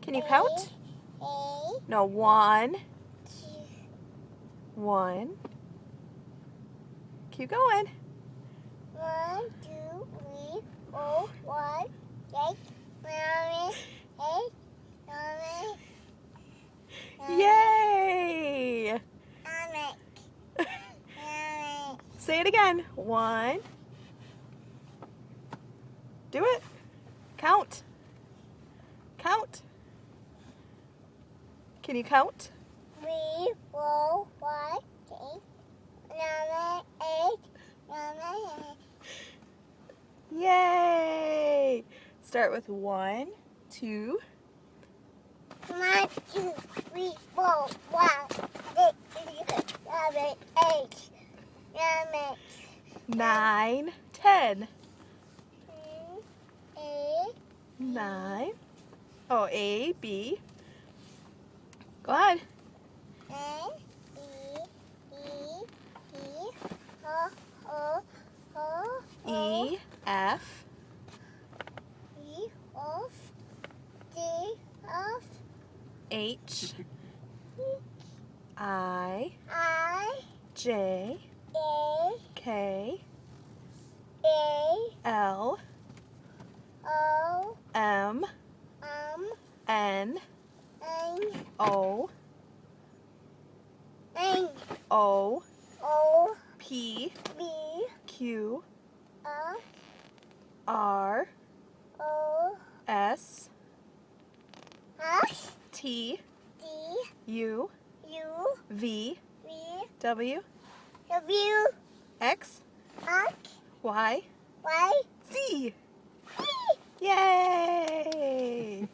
Can you count? A, No, one. two, One. Keep going. 1, 2, 3, 4, 1, 8, 9, 8, 9, Yay! 9, 9. Say it again. One. Do it. Count. Count. Can you count? 3, 4, 5, 6, 7, 8, 9, Yay! Start with 1, 2. 1, 2, 3, 4, 1, 6, 7, 8, 9, 9, 10. 8, 9. Oh, A, B. Go ahead. N, E, O, O, O, E, F, E, F, G, F, H, I, I, J, A, K, A, L, O, M, N, N, O, N, O, O, P, B, Q, O, R, O, S, S, T, D, U, U, V, V, W, W, X, X, Y, Y, Z. Z. Yay!